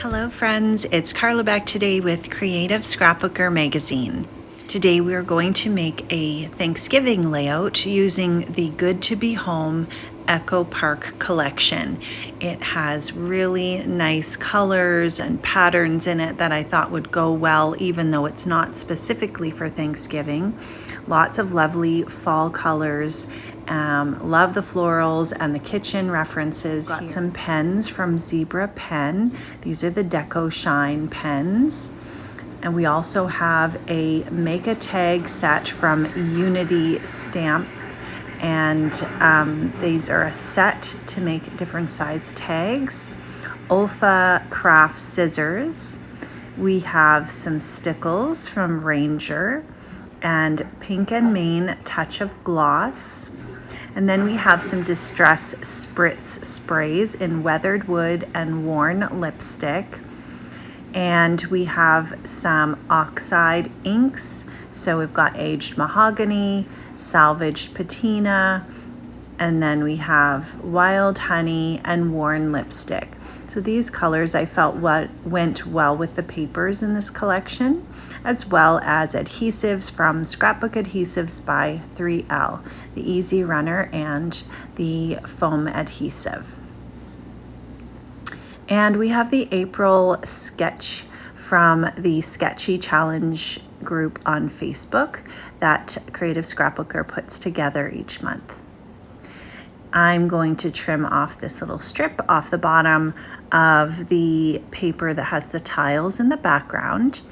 Hello friends, it's Karla back today with Creative Scrapbooker Magazine. Today we are going to make a Thanksgiving layout using the Good to Be Home Echo Park collection. It has really nice colors and patterns in it that I thought would go well even though it's not specifically for Thanksgiving. Lots of lovely fall colors. Love the florals and the kitchen references. Got some pens from Zebra Pen. These are the Deco Shine pens. And we also have a Make a Tag set from Unity Stamp. And these are a set to make different size tags. Olfa Craft Scissors. We have some Stickles from Ranger and Pink and Main Touch of Gloss. And then we have some Distress Spritz sprays in weathered wood and worn lipstick. And we have some Oxide inks. So we've got aged mahogany, salvaged patina, and then we have wild honey and worn lipstick. So these colors I felt went well with the papers in this collection, as well as adhesives from Scrapbook Adhesives by 3L, the Easy Runner and the foam adhesive. And we have the April sketch from the Sketchy Challenge group on Facebook that Creative Scrapbooker puts together each month. I'm going to trim off this little strip off the bottom of the paper that has the tiles in the background.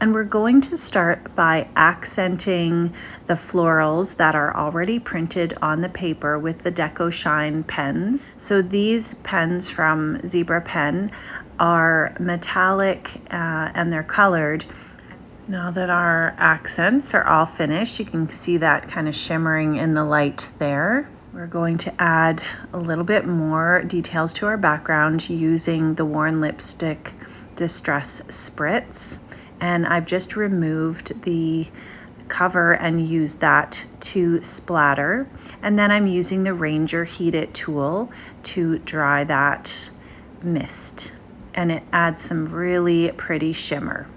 And we're going to start by accenting the florals that are already printed on the paper with the Deco Shine pens. So these pens from Zebra Pen are metallic and they're colored. Now that our accents are all finished, you can see that kind of shimmering in the light there. We're going to add a little bit more details to our background using the worn lipstick Distress Spritz. And I've just removed the cover and used that to splatter. And then I'm using the Ranger Heat It tool to dry that mist. And it adds some really pretty shimmer.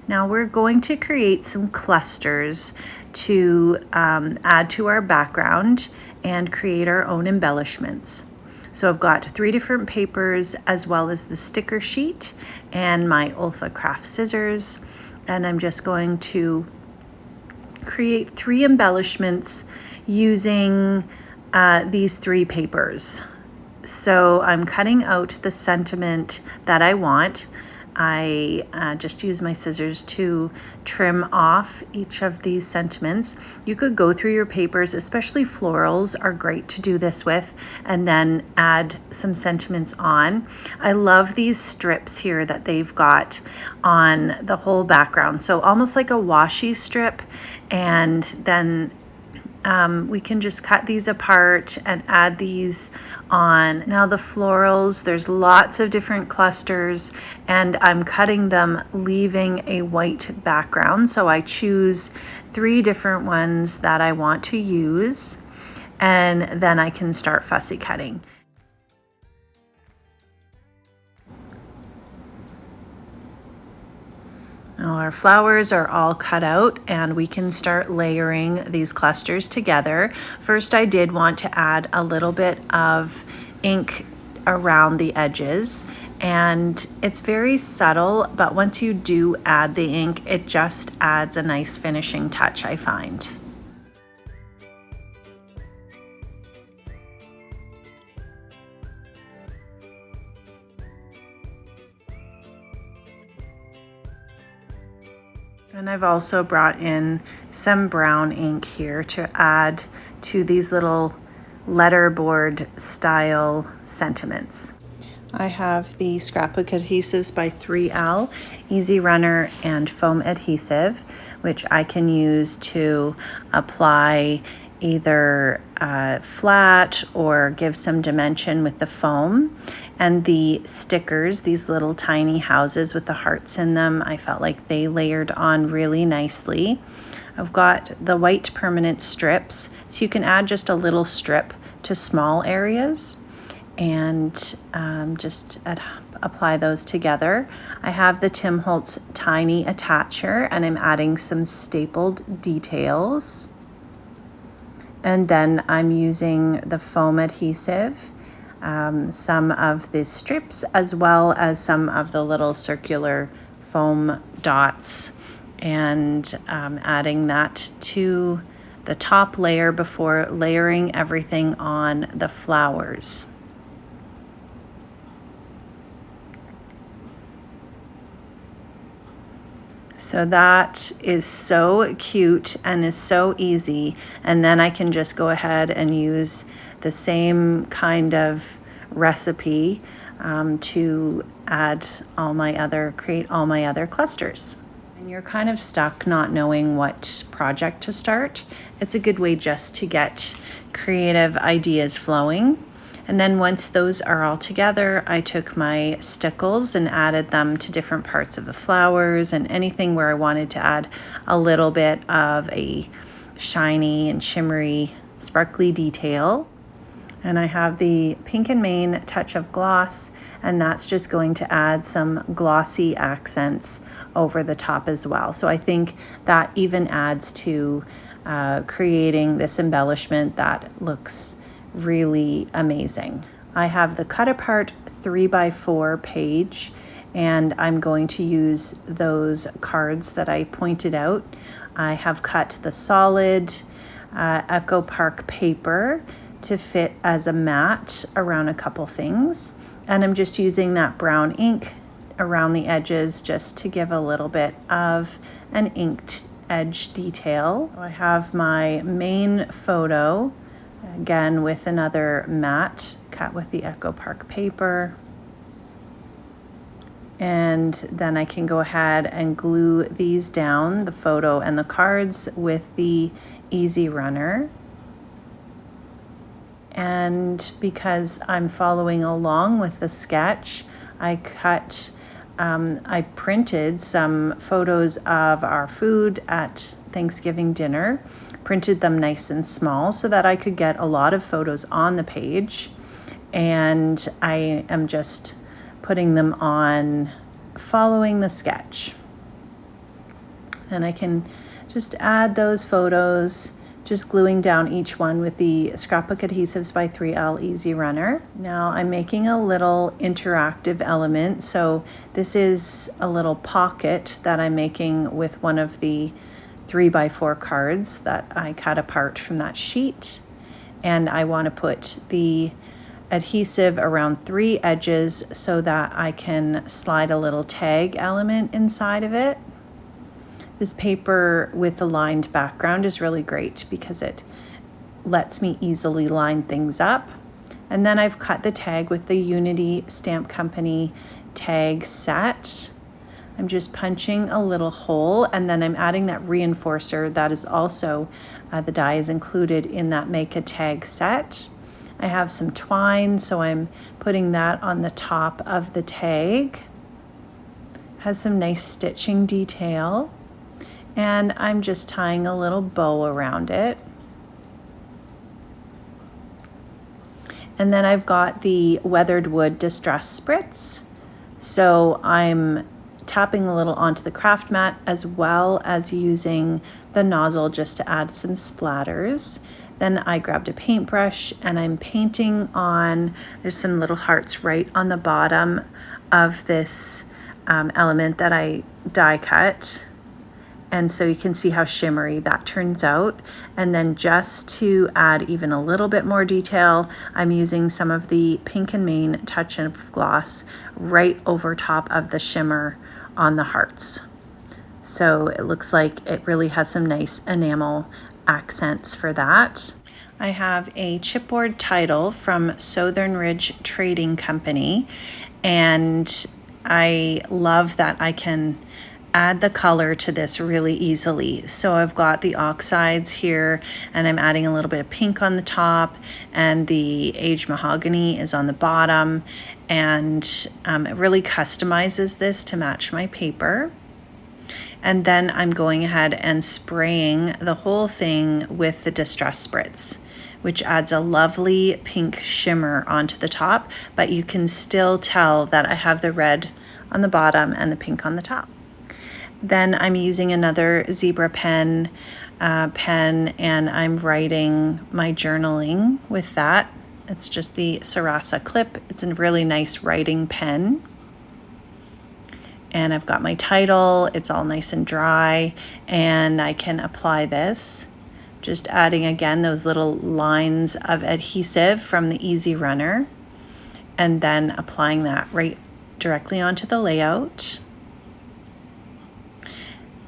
Now we're going to create some clusters to add to our background and create our own embellishments. So I've got 3 different papers as well as the sticker sheet and my Olfa Craft Scissors. And I'm just going to create 3 embellishments using these 3 papers. So I'm cutting out the sentiment that I want. I just use my scissors to trim off each of these sentiments. You could go through your papers, especially florals are great to do this with, and then add some sentiments on. I love these strips here that they've got on the whole background. So almost like a washi strip, and then we can just cut these apart and add these on. Now the florals, there's lots of different clusters and I'm cutting them leaving a white background. So I choose 3 different ones that I want to use and then I can start fussy cutting. Now our flowers are all cut out and we can start layering these clusters together. First, I did want to add a little bit of ink around the edges, and it's very subtle, but once you do add the ink, it just adds a nice finishing touch, I find. And I've also brought in some brown ink here to add to these little letterboard style sentiments. I have the Scrapbook Adhesives by 3L, Easy Runner and foam adhesive, which I can use to apply either flat or give some dimension with the foam. And the stickers, these little tiny houses with the hearts in them, I felt like they layered on really nicely. I've got the white permanent strips, so you can add just a little strip to small areas. and just apply those together. I have the Tim Holtz tiny attacher, and I'm adding some stapled details. And then I'm using the foam adhesive, some of the strips, as well as some of the little circular foam dots, and adding that to the top layer before layering everything on the flowers. So that is so cute and is so easy. And then I can just go ahead and use the same kind of recipe to create all my other clusters. And you're kind of stuck not knowing what project to start. It's a good way just to get creative ideas flowing. And then once those are all together, I took my Stickles and added them to different parts of the flowers and anything where I wanted to add a little bit of a shiny and shimmery, sparkly detail. And I have the Pink and Main Touch of Gloss, and that's just going to add some glossy accents over the top as well. So I think that even adds to creating this embellishment that looks really amazing. I have the cut apart 3x4 page, and I'm going to use those cards that I pointed out. I have cut the solid Echo Park paper to fit as a mat around a couple things, and I'm just using that brown ink around the edges just to give a little bit of an inked edge detail. I have my main photo, again with another mat cut with the Echo Park paper. And then I can go ahead and glue these down, the photo and the cards, with the Easy Runner. And because I'm following along with the sketch, I printed some photos of our food at Thanksgiving dinner, printed them nice and small so that I could get a lot of photos on the page. And I am just putting them on following the sketch. And I can just add those photos, just gluing down each one with the Scrapbook Adhesives by 3L Easy Runner. Now I'm making a little interactive element. So this is a little pocket that I'm making with one of the 3x4 cards that I cut apart from that sheet. And I want to put the adhesive around 3 edges so that I can slide a little tag element inside of it. This paper with the lined background is really great because it lets me easily line things up. And then I've cut the tag with the Unity Stamp Company tag set. I'm just punching a little hole, and then I'm adding that reinforcer that is also, the die is included in that Make a Tag set. I have some twine, so I'm putting that on the top of the tag. Has some nice stitching detail. And I'm just tying a little bow around it. And then I've got the Weathered Wood Distress Spritz. So I'm tapping a little onto the craft mat as well as using the nozzle just to add some splatters. Then I grabbed a paintbrush and I'm painting on, there's some little hearts right on the bottom of this element that I die cut. And so you can see how shimmery that turns out. And then just to add even a little bit more detail, I'm using some of the Pink and Main Touch of Gloss right over top of the shimmer on the hearts. So it looks like it really has some nice enamel accents for that. I have a chipboard title from Southern Ridge Trading Company, and I love that I can add the color to this really easily. So I've got the oxides here, and I'm adding a little bit of pink on the top, and the aged mahogany is on the bottom, and it really customizes this to match my paper. And then I'm going ahead and spraying the whole thing with the Distress Spritz, which adds a lovely pink shimmer onto the top, but you can still tell that I have the red on the bottom and the pink on the top. Then I'm using another zebra pen, and I'm writing my journaling with that. It's just the Sarasa clip. It's a really nice writing pen. And I've got my title. It's all nice and dry, and I can apply this. Just adding again those little lines of adhesive from the Easy Runner, and then applying that right directly onto the layout.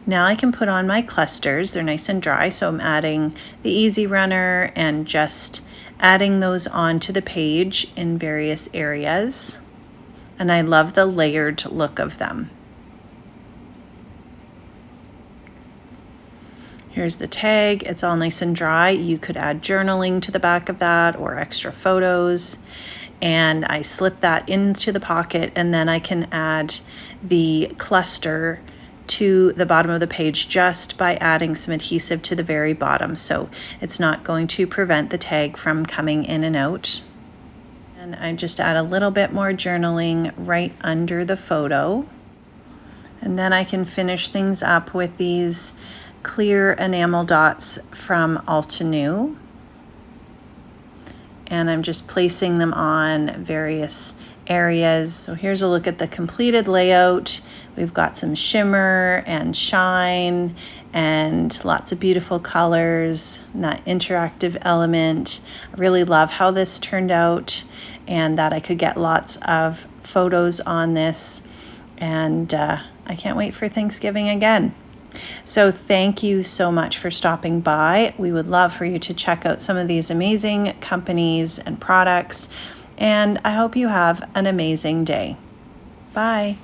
Now I can put on my clusters. They're nice and dry, so I'm adding the Easy Runner and just adding those onto the page in various areas. And I love the layered look of them. Here's the tag. It's all nice and dry. You could add journaling to the back of that or extra photos. And I slip that into the pocket, and then I can add the cluster to the bottom of the page just by adding some adhesive to the very bottom. So it's not going to prevent the tag from coming in and out. And I just add a little bit more journaling right under the photo. And then I can finish things up with these clear enamel dots from Altenew. And I'm just placing them on various areas. So here's a look at the completed layout. We've got some shimmer and shine and lots of beautiful colors and that interactive element. I really love how this turned out, and that I could get lots of photos on this, and I can't wait for Thanksgiving again. So thank you so much for stopping by. We would love for you to check out some of these amazing companies and products, and I hope you have an amazing day. Bye.